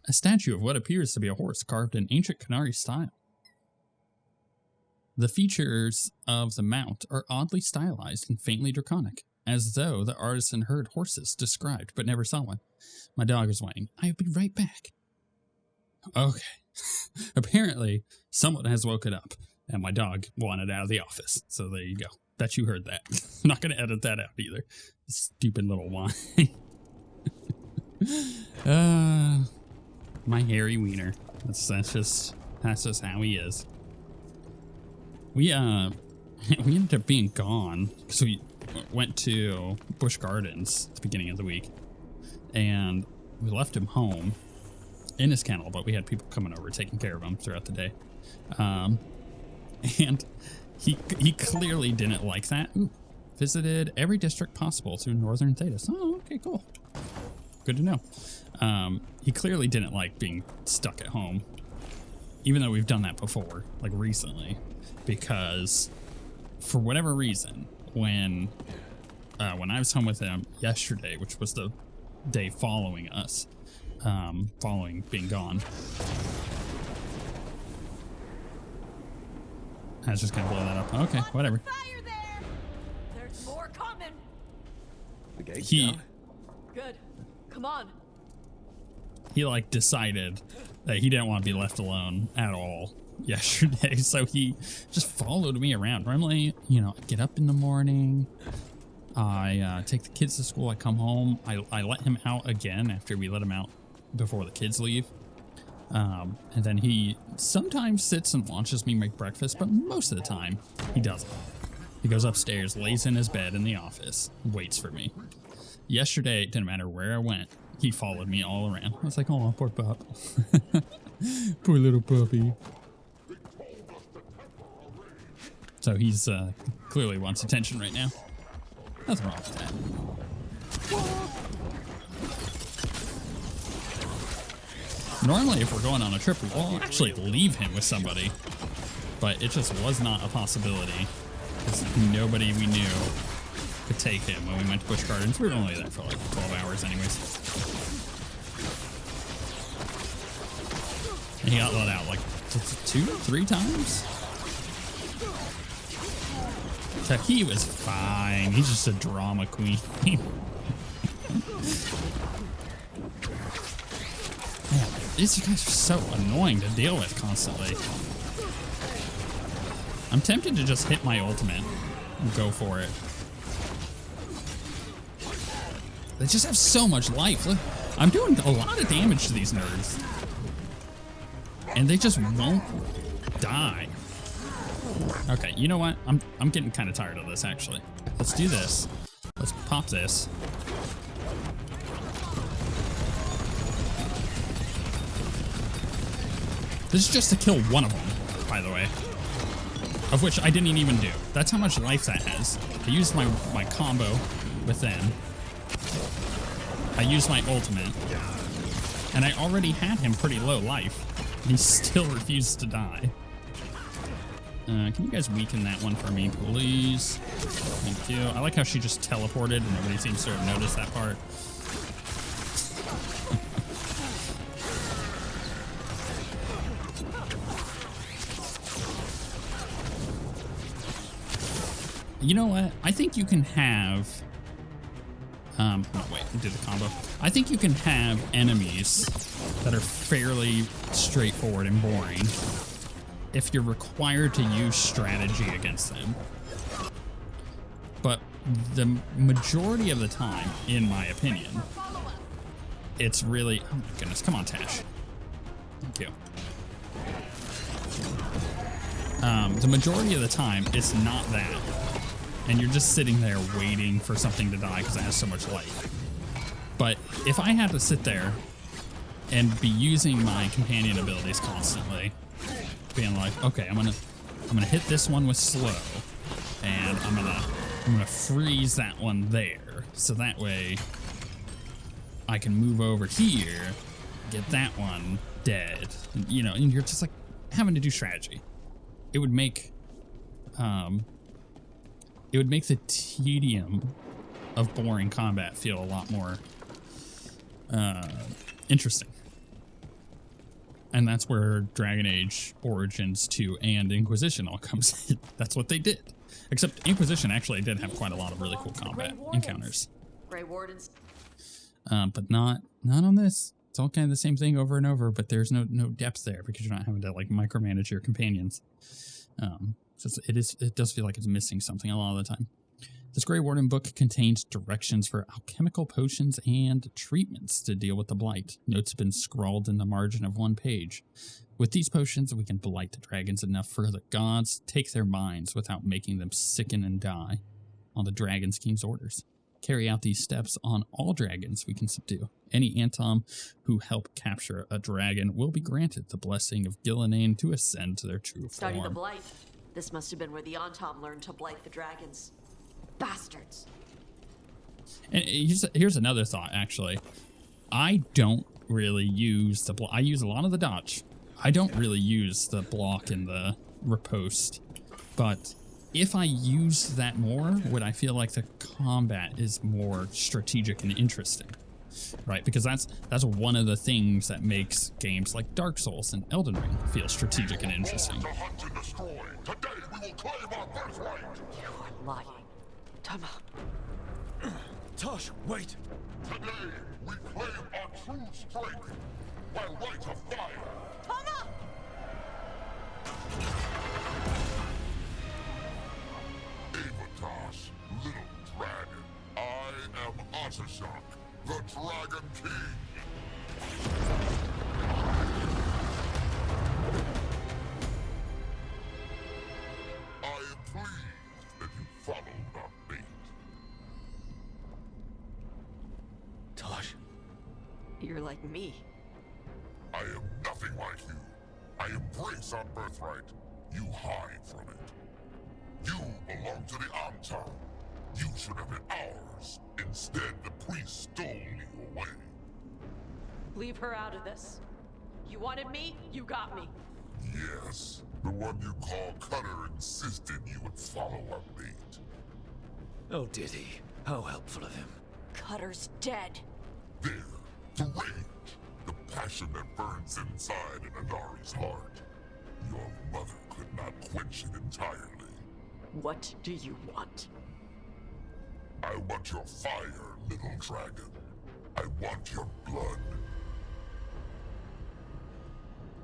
A statue of what appears to be a horse carved in ancient Canary style. The features of the mount are oddly stylized and faintly draconic, as though the artisan heard horses described but never saw one. My dog is whining. I'll be right back. Okay. Apparently, someone has woken up, and my dog wanted out of the office. So there you go. Bet you heard that. I'm not going to edit that out either. Stupid little whine. My hairy wiener. That's just how he is. We ended up being gone because we went to Busch Gardens at the beginning of the week, and we left him home in his kennel, but we had people coming over taking care of him throughout the day, and he clearly didn't like that. Ooh, visited every district possible through Northern Thetis. Oh, okay, cool. Good to know. He clearly didn't like being stuck at home, even though we've done that before, like recently. Because for whatever reason, when I was home with him yesterday, which was the day following us, following being gone, I was just gonna blow that up. Okay, whatever. Fire there! There's more coming. The gate's He down. Good. Come on. like decided that he didn't want to be left alone at all yesterday, so he just followed me around. Normally, you know, I get up in the morning, I take the kids to school, I come home, I let him out again after we let him out before the kids leave, and then he sometimes sits and watches me make breakfast, but most of the time he doesn't. He goes upstairs, lays in his bed in the office, waits for me. Yesterday, it didn't matter where I went, he followed me all around. I was like, oh, poor pup. Poor little puppy. So he's clearly wants attention right now. Nothing wrong with that. Normally, if we're going on a trip, we'll actually leave him with somebody. But it just was not a possibility. Because nobody we knew could take him when we went to Busch Gardens. We were only there for like 12 hours anyways. And he got let out like 2-3 times. So he was fine. He's just a drama queen. Man, these guys are so annoying to deal with constantly. I'm tempted to just hit my ultimate and go for it. They just have so much life. Look, I'm doing a lot of damage to these nerds. And they just won't die. Okay, you know what? I'm getting kind of tired of this, actually. Let's do this. Let's pop this. This is just to kill one of them, by the way. Of which I didn't even do. That's how much life that has. I used my combo with them. I used my ultimate. And I already had him pretty low life. And he still refused to die. Can you guys weaken that one for me, please? Thank you. I like how she just teleported and nobody seems to have noticed that part. You know what? I think you can have... no, wait, do the combo. I think you can have enemies that are fairly straightforward and boring if you're required to use strategy against them. But the majority of the time, in my opinion, it's really... Oh my goodness, come on, Taash. Thank you. The majority of the time, it's not that. And you're just sitting there waiting for something to die because it has so much life. But if I had to sit there and be using my companion abilities constantly, being like, okay, I'm gonna I'm gonna hit this one with slow, and I'm gonna freeze that one there, so that way I can move over here, get that one dead. You know, and you're just like having to do strategy. It would make the tedium of boring combat feel a lot more interesting. And that's where Dragon Age Origins 2 and Inquisition all comes in. That's what they did. Except Inquisition actually did have quite a lot of really cool combat encounters. Grey Wardens. But not on this. It's all kind of the same thing over and over, but there's no depth there because you're not having to like micromanage your companions. So it does feel like it's missing something a lot of the time. This Grey Warden book contains directions for alchemical potions and treatments to deal with the blight. Notes have been scrawled in the margin of one page. With these potions, we can blight the dragons enough for the gods to take their minds without making them sicken and die on the Dragon's King's orders. Carry out these steps on all dragons we can subdue. Any Antom who help capture a dragon will be granted the blessing of Gillinane to ascend to their true Study the form. blight. This must have been where the Antom learned to blight the dragons. Bastards. And here's another thought, actually. I don't really use the block. I use a lot of the dodge. I don't really use the block and the riposte. But if I use that more, would I feel like the combat is more strategic and interesting? Right? Because that's one of the things that makes games like Dark Souls and Elden Ring feel strategic and interesting. To hunt and destroy. Today we will claim our birthright. You are lying. Tama. Taash, wait! Today we claim our true strength by right of fire. Tama! Taash, little dragon. I am Taash, the Dragon King. I am pleased that you followed our bait. Taash, You're like me. I am nothing like you. I embrace our birthright. You hide from it. You belong to the Antom. You should have been ours. Instead, the priest stole you away. Leave her out of this. You wanted me, you got me. Yes, the one you call Cutter insisted you would follow our bait. oh did he? How helpful of him. Cutter's dead. There, the rage, the passion that burns inside an Adari's heart. Your mother could not quench it entirely. What do you want? I want your fire, little dragon. I want your blood.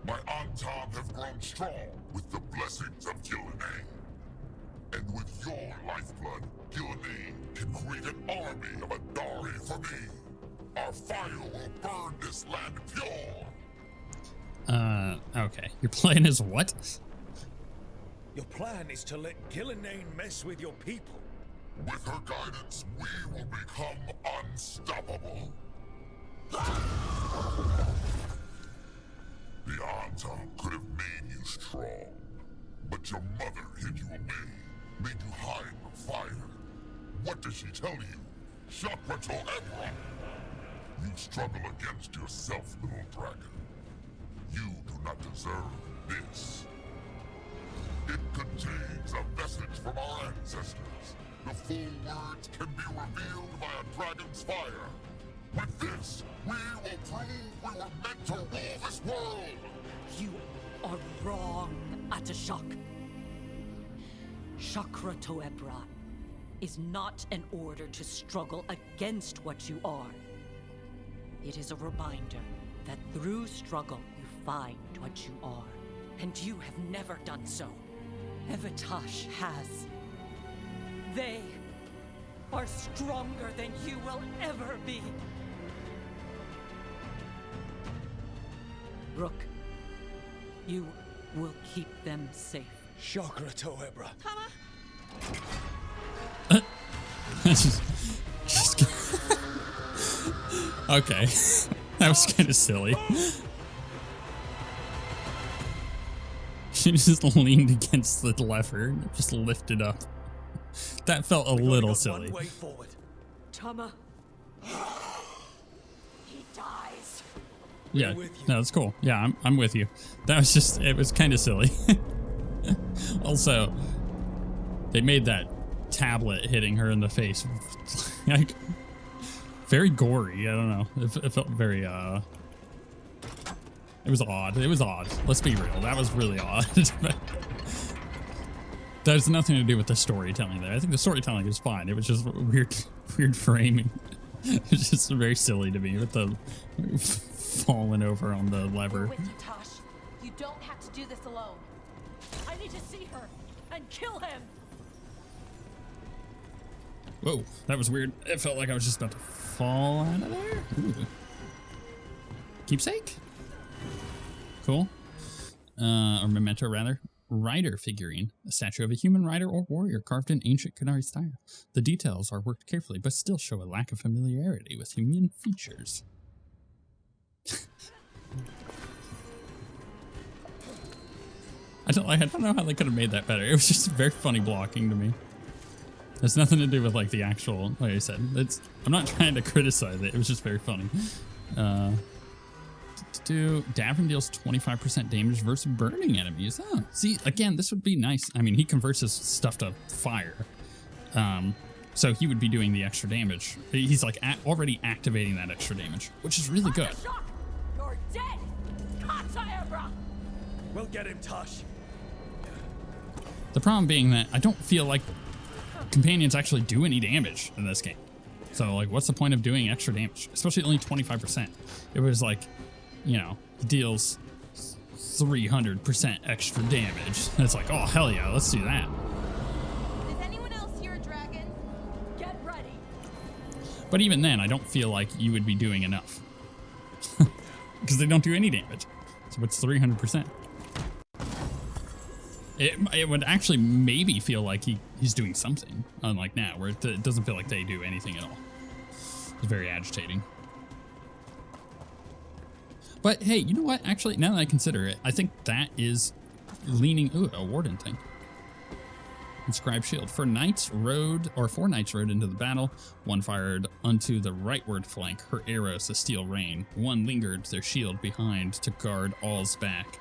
My Antom have grown strong with the blessings of Gillinane. And with your lifeblood, Gillinane can create an army of Adari for me. Our fire will burn this land pure. Okay. Your plan is what? Your plan is to let Gillinane mess with your people. With her guidance, we will become unstoppable. The Antom could have made you strong, but your mother hid you away, made you hide the fire. What did she tell you? Shakrato Ebra! You struggle against yourself, little dragon. You do not deserve this. It contains a message from our ancestors. The full words can be revealed by a dragon's fire. With this, we will prove we were meant to rule this world! You are wrong, Atashak. Chakra Toebra is not an order to struggle against what you are. It is a reminder that through struggle you find what you are. And you have never done so. Evatash has. They are stronger than you will ever be. Rook, you will keep them safe. Shakrato Ebra. Okay. That was kind of silly. She just leaned against the lever and just lifted up. That felt a little silly. One way forward. Tama. He dies. Yeah, with you. no, it's cool. Yeah, I'm with you. That was just, it was kind of silly. Also, they made that tablet hitting her in the face like very gory. I don't know. It felt very it was odd. It was odd. Let's be real. That was really odd. That has nothing to do with the storytelling there. I think the storytelling is fine. It was just weird framing. It's just very silly to me with the falling over on the lever. With you, Taash. You don't have to do this alone. I need to see her and kill him. Whoa, that was weird. It felt like I was just about to fall out of there. Ooh. Keepsake? Cool. Or memento, rather. Rider figurine. A statue of a human rider or warrior carved in ancient Qunari style. The details are worked carefully, but still show a lack of familiarity with human features. I don't know how they could have made that better. It was just very funny blocking to me. There's nothing to do with like the actual, like I said, I'm not trying to criticize it. It was just very funny. Davin deals 25% damage versus burning enemies. Oh, see, again, this would be nice. I mean, he converts his stuff to fire. So he would be doing the extra damage. He's like already activating that extra damage, which is really good. You're dead. We'll get him, Taash. The problem being that I don't feel like companions actually do any damage in this game. So like, what's the point of doing extra damage? Especially only 25%. It was like, you know, deals 300% extra damage. And it's like, oh, hell yeah, let's do that. Is anyone else here a dragon? Get ready. But even then, I don't feel like you would be doing enough. Because they don't do any damage. So what's 300%? It would actually maybe feel like he's doing something, unlike now, where it doesn't feel like they do anything at all. It's very agitating. But hey, you know what? Actually, now that I consider it, I think that is leaning... Ooh, a warden thing. Inscribed shield. For knights rode into the battle, one fired unto the rightward flank, her arrows a steel rain. One lingered their shield behind to guard all's back.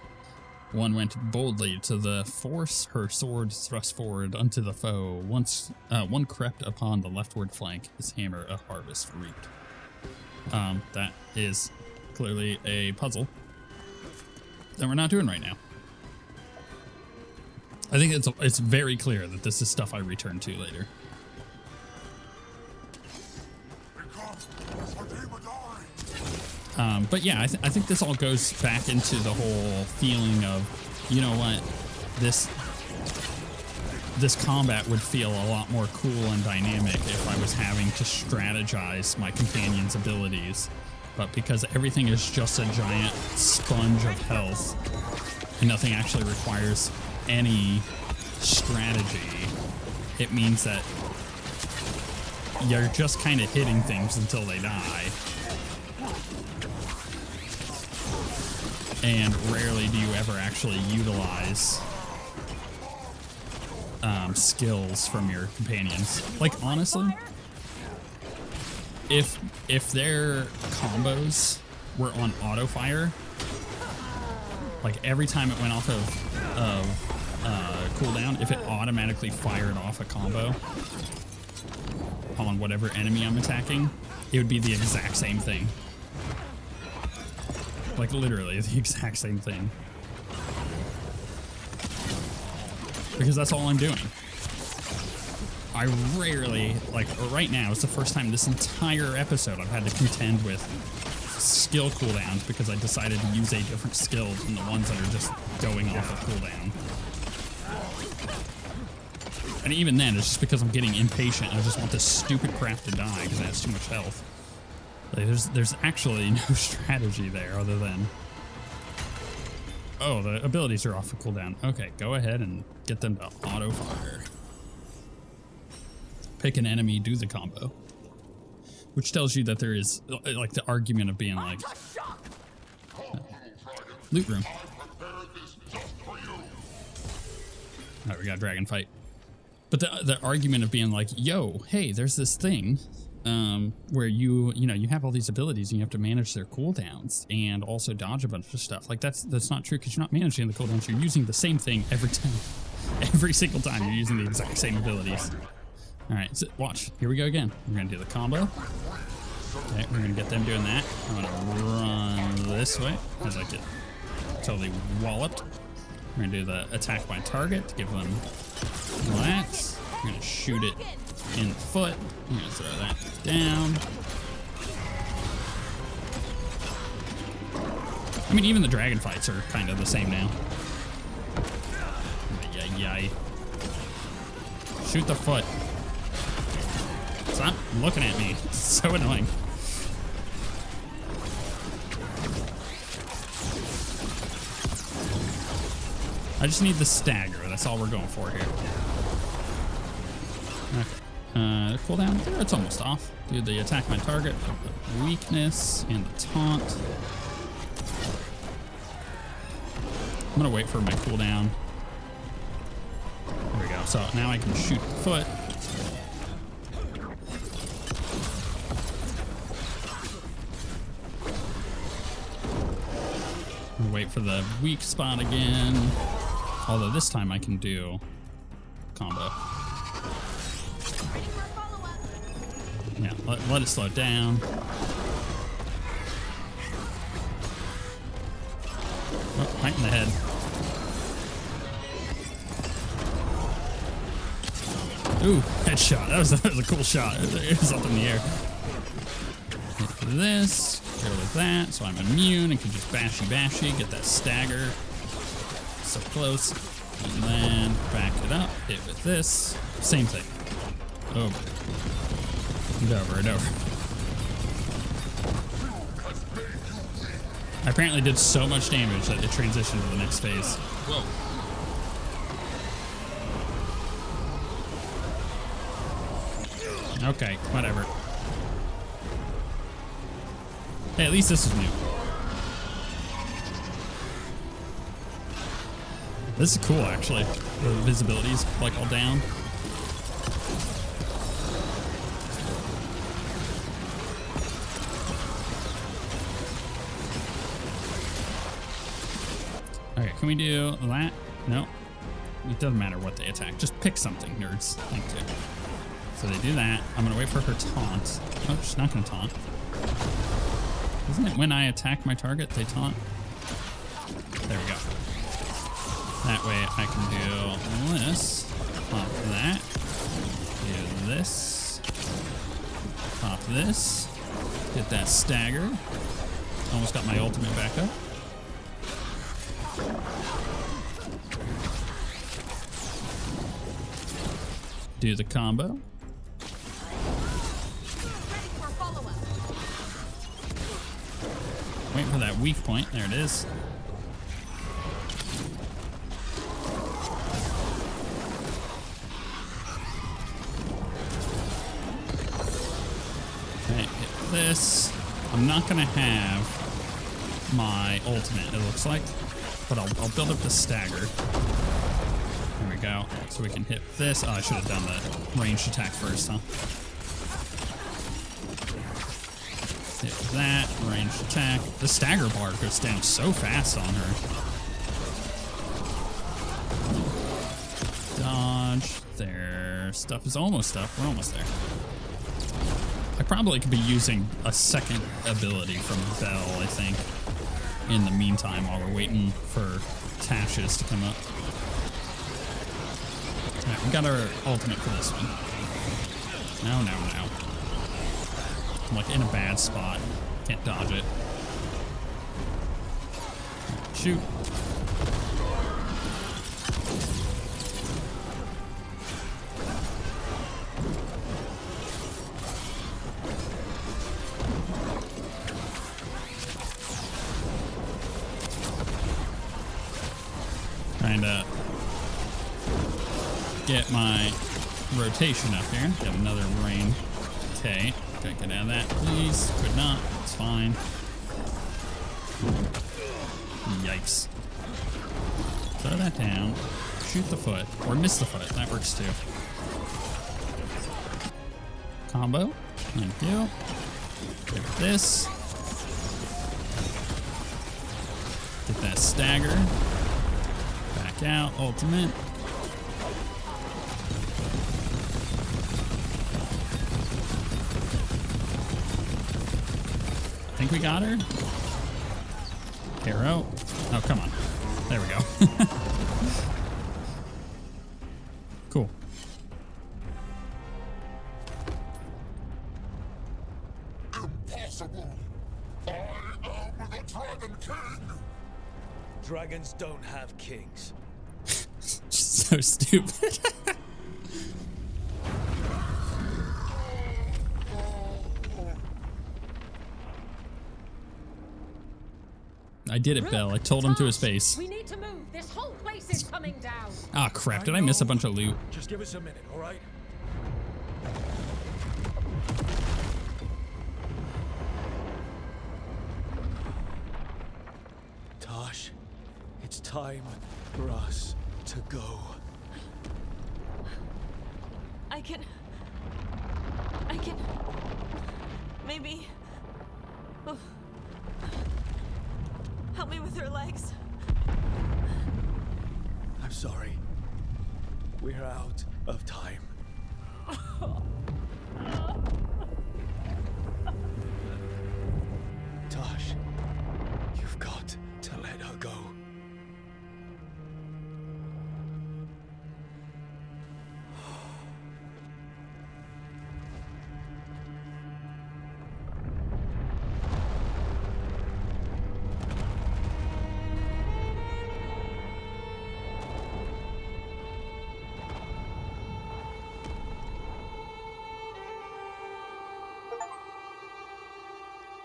One went boldly to the force, her sword thrust forward unto the foe. One crept upon the leftward flank, his hammer a harvest reaped. That is clearly a puzzle that we're not doing right now. I think it's very clear that this is stuff I return to later. But yeah, I think this all goes back into the whole feeling of, you know what, this combat would feel a lot more cool and dynamic if I was having to strategize my companion's abilities. But because everything is just a giant sponge of health and nothing actually requires any strategy, it means that you're just kind of hitting things until they die. And rarely do you ever actually utilize skills from your companions. Like, honestly, if their combos were on auto fire, like every time it went off of cooldown, if it automatically fired off a combo on whatever enemy I'm attacking, it would be the exact same thing. Like literally the exact same thing. Because that's all I'm doing. I rarely, like right now, it's the first time this entire episode I've had to contend with skill cooldowns because I decided to use a different skill than the ones that are just going off of cooldown. And even then, it's just because I'm getting impatient. I just want this stupid crap to die because it has too much health. Like, there's actually no strategy there other than... Oh, the abilities are off of cooldown. Okay, go ahead and get them to auto fire. Pick an enemy, do the combo. Which tells you that there is, like, the argument of being like... Loot room. All right, we got a dragon fight. But the argument of being like, yo, hey, there's this thing where you have all these abilities and you have to manage their cooldowns and also dodge a bunch of stuff. Like that's not true because you're not managing the cooldowns. You're using the same thing every time. Every single time you're using the exact same abilities. All right, so watch. Here we go again. We're going to do the combo. Okay, we're going to get them doing that. I'm going to run this way as I get totally walloped. We're going to do the attack by target to give them that. We're going to shoot it in the foot. I'm going to throw that down. I mean, even the dragon fights are kind of the same now. Yay. Shoot the foot. Stop looking at me. It's so annoying. I just need the stagger. That's all we're going for here. Okay. Cooldown there. It's almost off. Do the attack my target, the weakness, and the taunt. I'm gonna wait for my cooldown. There we go. So now I can shoot the foot. Wait for the weak spot again. Although this time I can do combo. Yeah, let it slow down. Oh, right in the head. Ooh, headshot. That was a cool shot. It was up in the air. Hit for this. Go with that. So I'm immune and can just bashy, get that stagger. So close. And then back it up. Hit with this. Same thing. Over. And over and over. I apparently did so much damage that it transitioned to the next phase. Whoa. Okay, whatever. Hey, at least this is new. This is cool, actually. The visibility's like all down. Okay, can we do that? No. It doesn't matter what they attack. Just pick something, nerds. Thank you. So they do that. I'm gonna wait for her taunt. Oh, she's not gonna taunt. Isn't it when I attack my target, they taunt? There we go. That way I can do this, pop that, do this, pop this, get that stagger. Almost got my ultimate back up. Do the combo. Wait for that weak point. There it is. Okay, hit this. I'm not gonna have my ultimate, it looks like, but I'll build up the stagger. There we go. So we can hit this. Oh, I should have done the ranged attack first, huh? Hit that, ranged attack. The stagger bar goes down so fast on her. Dodge. Their stuff is almost up. We're almost there. I probably could be using a second ability from Belle, I think, in the meantime while we're waiting for Taash's to come up. Alright, we got our ultimate for this one. No. I'm like in a bad spot. Can't dodge it. Shoot. Trying to get my rotation up here. Got another rain. Okay. Gotta get out of that, please. Could not. It's fine. Yikes. Throw that down. shoot the foot or miss the foot. That works too. Combo. Thank you. Get this. Get that stagger. Back out. Ultimate. I think we got her. Arrow. Oh, come on. There we go. Cool. Impossible! I am the Dragon King! Dragons don't have kings. So stupid. I did it, Belle. I told him to his face. We need to move. This whole place is coming down. Ah, crap. Did I miss a bunch of loot? Just give us a minute, all right? Taash, it's time for us to go. I can... Maybe... Oh. Help me with her legs. I'm sorry. We're out of time. Taash, you've got to let her go.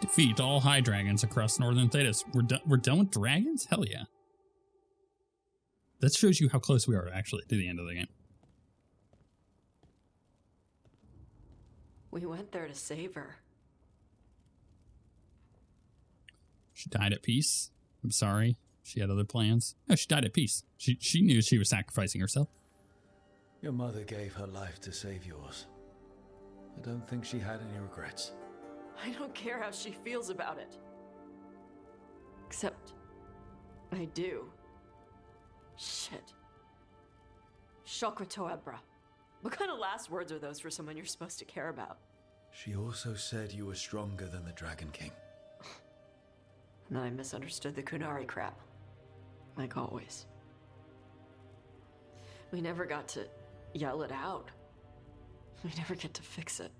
Defeat all high dragons across northern Thetis. We're done with dragons? Hell yeah. That shows you how close we are actually to the end of the game. We went there to save her. She died at peace. I'm sorry. She had other plans. No, she died at peace. She knew she was sacrificing herself. Your mother gave her life to save yours. I don't think she had any regrets. I don't care how she feels about it. Except... I do. Shit. Shokratoebra. What kind of last words are those for someone you're supposed to care about? She also said you were stronger than the Dragon King. And I misunderstood the Kunari crap. Like always. We never got to yell it out. We never get to fix it.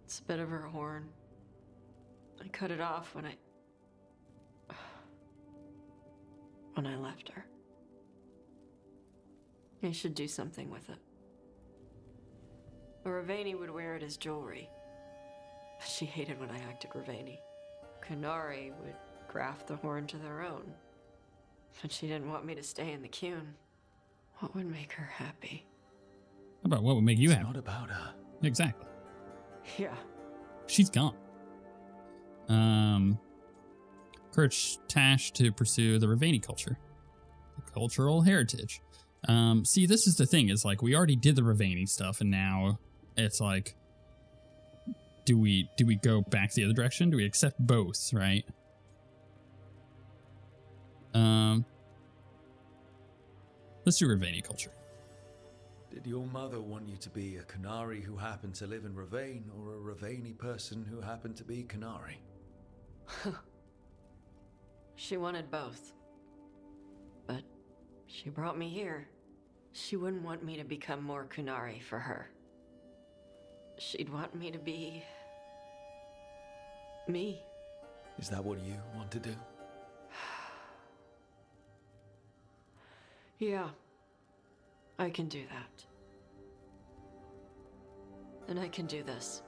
It's a bit of her horn. I cut it off when I left her. I should do something with it. Ravani would wear it as jewelry. She hated when I acted Ravani. Kunari would graft the horn to their own. But she didn't want me to stay in the Qun. What would make her happy? How about what would make you happy? It's not about her. Exactly. Yeah. She's gone. Encourage Taash to pursue the Ravani culture. The cultural heritage. See, this is the thing, is like we already did the Ravani stuff, and now it's like, do we go back the other direction? Do we accept both, right? Let's do Ravani culture. Did your mother want you to be a Kunari who happened to live in Ravane, or a Ravani person who happened to be Kunari? She wanted both. But she brought me here. She wouldn't want me to become more Kunari for her. She'd want me to be... me. Is that what you want to do? Yeah. I can do that. And I can do this.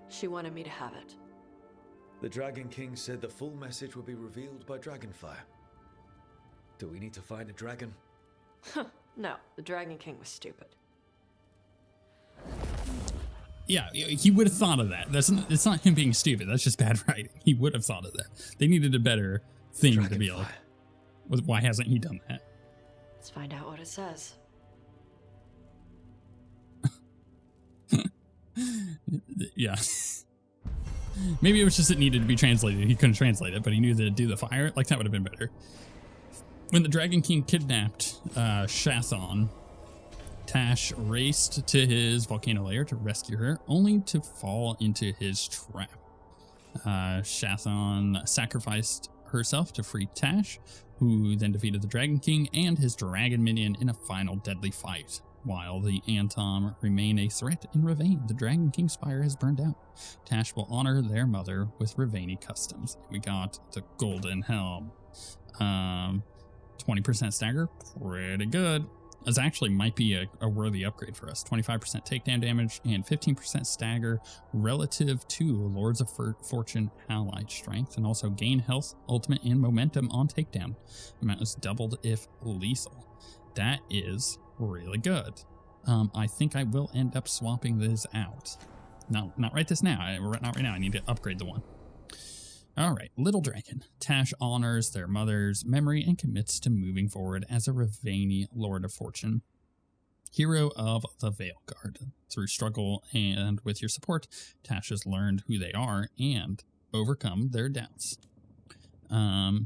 She wanted me to have it. The Dragon King said the full message will be revealed by Dragonfire. Do we need to find a dragon? No, the Dragon King was stupid. Yeah, he would have thought of that. It's not him being stupid. That's just bad writing. He would have thought of that. They needed a better thing to be like. Why hasn't he done that? Let's find out what it says. Yeah. Maybe it was just it needed to be translated. He couldn't translate it, but he knew that it'd do the fire. Like, that would have been better. When the Dragon King kidnapped Shathon, Taash raced to his volcano lair to rescue her, only to fall into his trap. Shathon sacrificed herself to free Taash, who then defeated the Dragon King and his dragon minion in a final deadly fight. While the Antom remain a threat in Ravane, the Dragon King spire has burned out. Taash will honor their mother with Ravane customs. We got the Golden Helm. 20% stagger, pretty good. This actually might be a worthy upgrade for us. 25% takedown damage and 15% stagger relative to Lords of Fortune allied strength, and also gain health, ultimate, and momentum on takedown. Amount is doubled if lethal. That is really good. I think I will end up swapping this out. No, not right this now. Not right now. I need to upgrade the one. All right, Little Dragon. Taash honors their mother's memory and commits to moving forward as a Ravane Lord of Fortune, hero of the Veilguard. Through struggle and with your support, Taash has learned who they are and overcome their doubts. So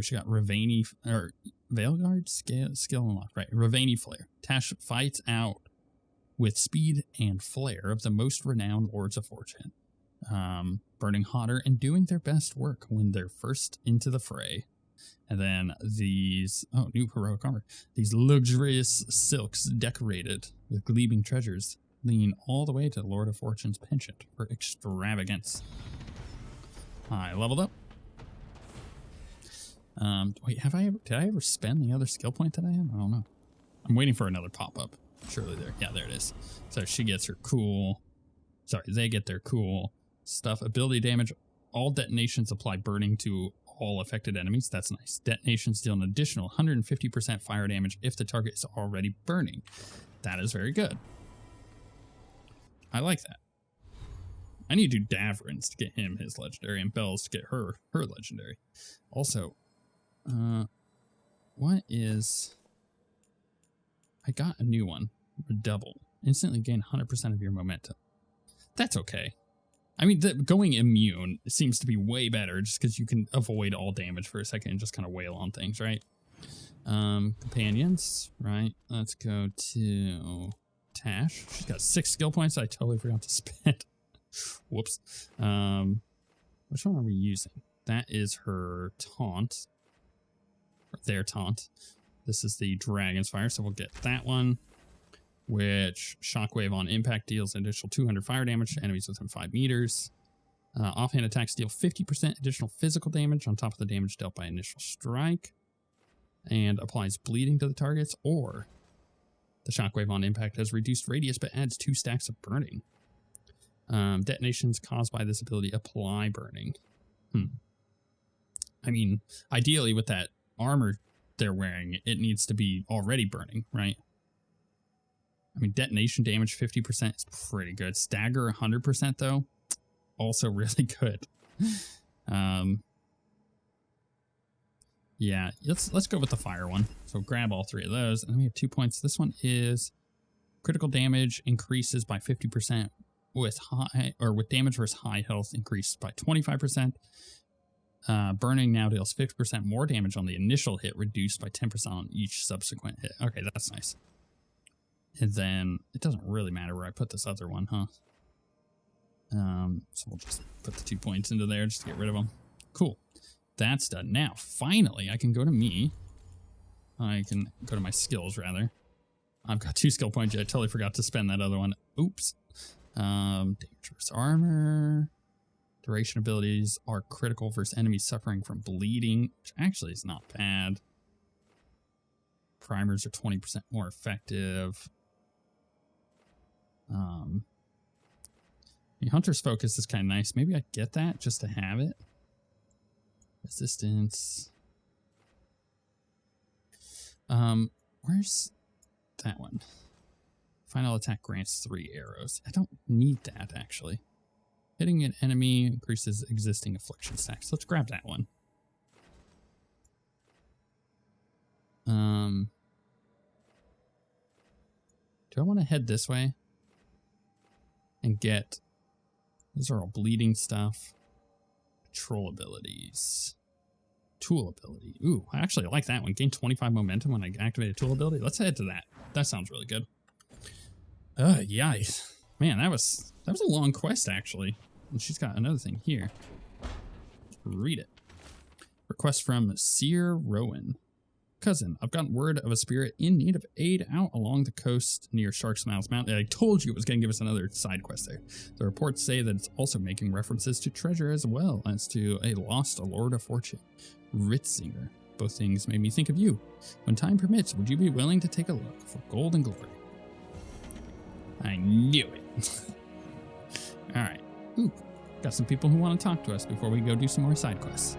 she got Ravane, or Veilguard skill unlocked, right? Ravane Flare. Taash fights out with speed and flair of the most renowned Lords of Fortune. Burning hotter and doing their best work when they're first into the fray. And then these, new heroic armor. These luxurious silks decorated with gleaming treasures lean all the way to Lord of Fortune's penchant for extravagance. I leveled up. Wait, did I ever spend the other skill point that I have? I don't know. I'm waiting for another pop-up. Surely there. Yeah, there it is. So she gets her cool. Sorry, they get their cool stuff. Ability damage. All detonations apply burning to all affected enemies. That's nice. Detonations deal an additional 150% fire damage if the target is already burning. That is very good. I like that. I need to do Davrin's to get him his legendary and Belle's to get her legendary. Also, what is... I got a new one. Redouble. Instantly gain 100% of your momentum. That's okay. I mean, going immune seems to be way better just because you can avoid all damage for a second and just kind of wail on things, right? Companions, right? Let's go to Taash. She's got 6 skill points I totally forgot to spend. Whoops. Which one are we using? That is her taunt. Or their taunt. This is the Dragon's Fire, so we'll get that one. Which Shockwave on impact deals an additional 200 fire damage to enemies within 5 meters. Offhand attacks deal 50% additional physical damage on top of the damage dealt by initial strike. And applies bleeding to the targets, or the Shockwave on impact has reduced radius but adds 2 stacks of burning. Detonations caused by this ability apply burning. I mean, ideally with that armor they're wearing, it needs to be already burning, right? I mean, detonation damage 50% is pretty good. Stagger 100% though, also really good. Yeah, let's go with the fire one. So grab all 3 of those, and then we have 2 points. This one is critical damage increases by 50% with damage versus high health increased by 25%. Burning now deals 50% more damage on the initial hit, reduced by 10% on each subsequent hit. Okay, that's nice. And then it doesn't really matter where I put this other one, huh? So we'll just put the 2 points into there just to get rid of them. Cool. That's done. Now, finally, I can go to me. I can go to my skills, rather. I've got 2 skill points. I totally forgot to spend that other one. Oops. Dangerous armor. Duration abilities are critical versus enemies suffering from bleeding, which actually is not bad. Primers are 20% more effective. Hunter's Focus is kind of nice. Maybe I get that just to have it. Resistance. Where's that one? Final attack grants 3 arrows. I don't need that, actually. Hitting an enemy increases existing affliction stacks. Let's grab that one. Do I want to head this way and get... Those are all bleeding stuff. Patrol abilities. Tool ability. Ooh, I actually like that one. Gain 25 momentum when I activate a tool ability. Let's head to that. That sounds really good. Yikes. Man, that was a long quest, actually. And she's got another thing here. Let's read it. Request from Seer Rowan. Cousin, I've gotten word of a spirit in need of aid out along the coast near Shark Smiles Mountain. I told you it was going to give us another side quest there. The reports say that it's also making references to treasure as well as to a lost Lord of Fortune, Ritzinger. Both things made me think of you. When time permits, would you be willing to take a look for gold and glory? I knew it. All right. Ooh, got some people who want to talk to us before we go do some more side quests.